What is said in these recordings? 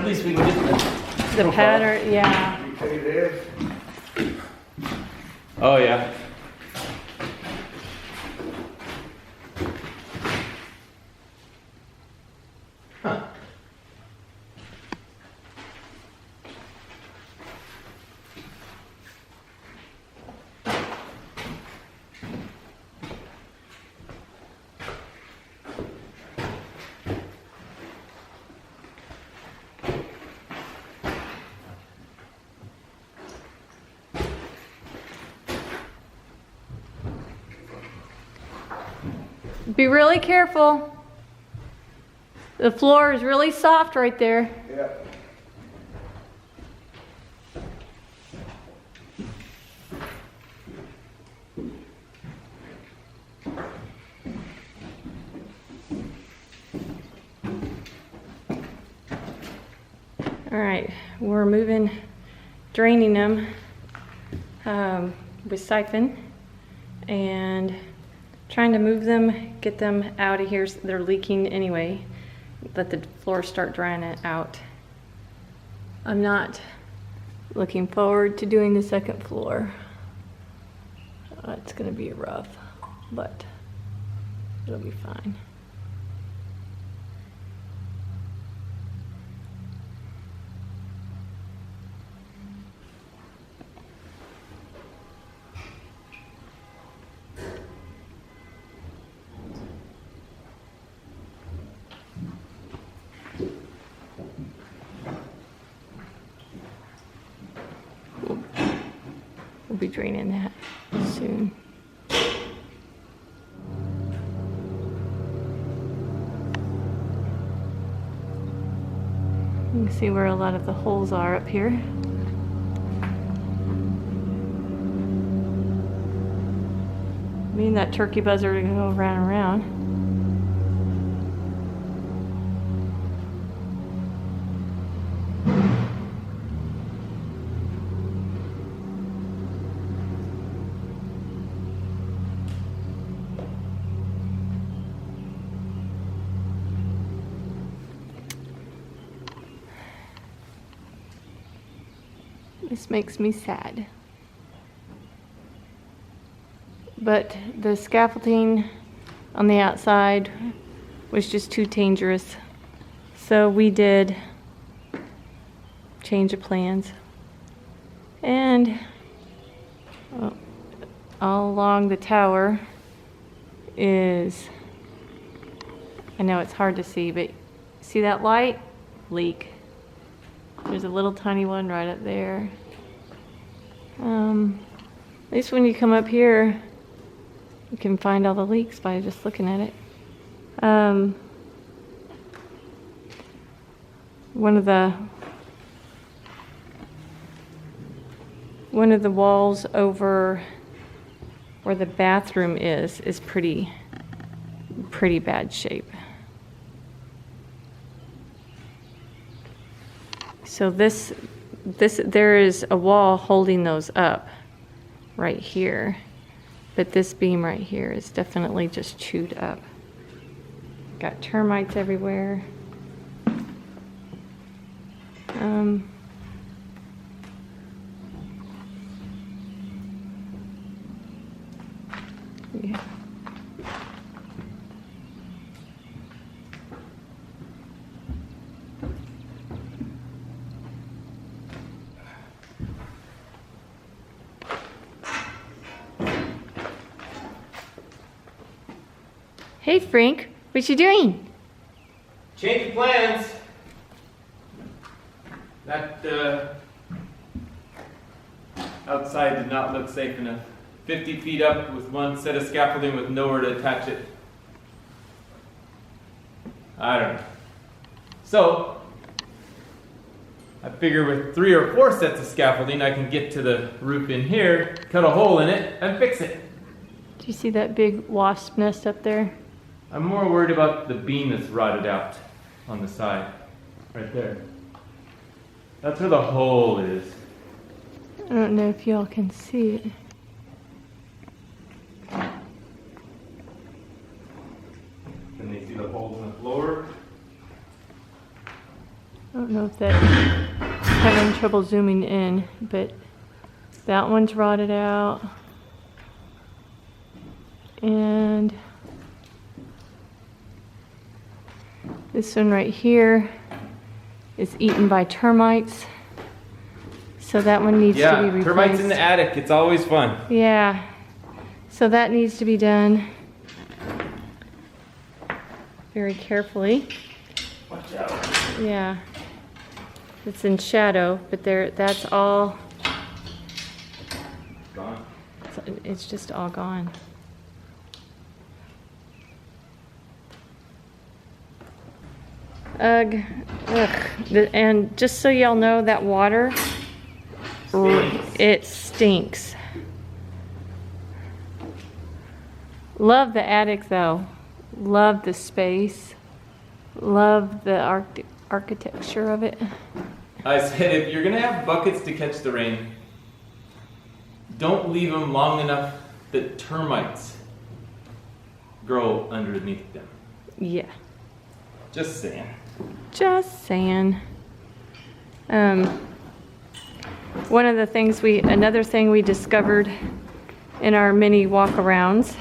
at least we can get The pattern, yeah. Okay, there. Oh yeah. Huh. Be really careful. The floor is really soft right there. Yeah. All right, we're moving, draining them with siphon and trying to move them, get them out of here. They're leaking anyway. Let the floor start drying it out. I'm not looking forward to doing the second floor. It's gonna be rough, but it'll be fine. We'll be draining that soon. You can see where a lot of the holes are up here. Me and that turkey buzzer to go around and around. This makes me sad. But the scaffolding on the outside was just too dangerous. So we did change of plans. And all along the tower is, I know it's hard to see, but see that light? Leak. There's a little tiny one right up there. At least when you come up here, you can find all the leaks by just looking at it. One of the walls over where the bathroom is pretty bad shape. So there is a wall holding those up right here, but this beam right here is definitely just chewed up. Got termites everywhere. Yeah. Hey Frank, what you doing? Change of plans. That outside did not look safe enough. 50 feet up with one set of scaffolding with nowhere to attach it. I don't know. So, I figure with 3 or 4 sets of scaffolding, I can get to the roof in here, cut a hole in it, and fix it. Do you see that big wasp nest up there? I'm more worried about the beam that's rotted out on the side, right there. That's where the hole is. I don't know if y'all can see it. Can they see the holes in the floor? I don't know if that, having trouble zooming in, but that one's rotted out. And this one right here is eaten by termites. So that one needs to be replaced. Termites in the attic, it's always fun. Yeah. So that needs to be done very carefully. Watch out. Yeah. It's in shadow, but that's all Gone. it's just all gone. Ugh. And just so y'all know, that water, it stinks. Love the attic though. Love the space. Love the architecture of it. I said if you're gonna have buckets to catch the rain, don't leave them long enough that termites grow underneath them. Yeah. Just saying. Just saying. One of the things another thing we discovered in our mini walk-arounds,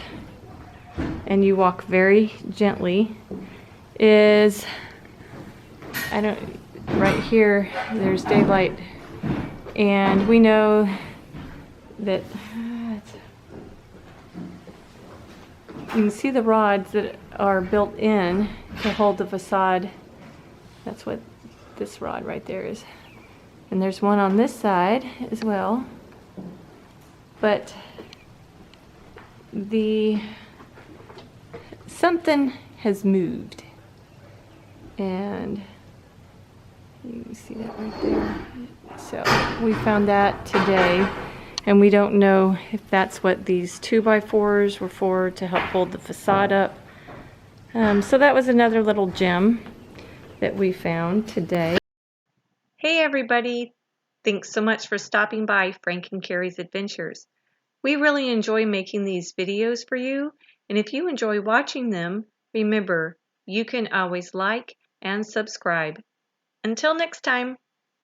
and you walk very gently, is, right here, there's daylight, and we know that, you can see the rods that are built in to hold the facade. That's what this rod right there is. And there's one on this side as well. But something has moved. And you can see that right there. So we found that today. And we don't know if that's what these 2x4s were for, to help hold the facade up. So that was another little gem that we found today. Hey everybody! Thanks so much for stopping by Frank and Carrie's Adventures. We really enjoy making these videos for you, and if you enjoy watching them, remember, you can always like and subscribe. Until next time!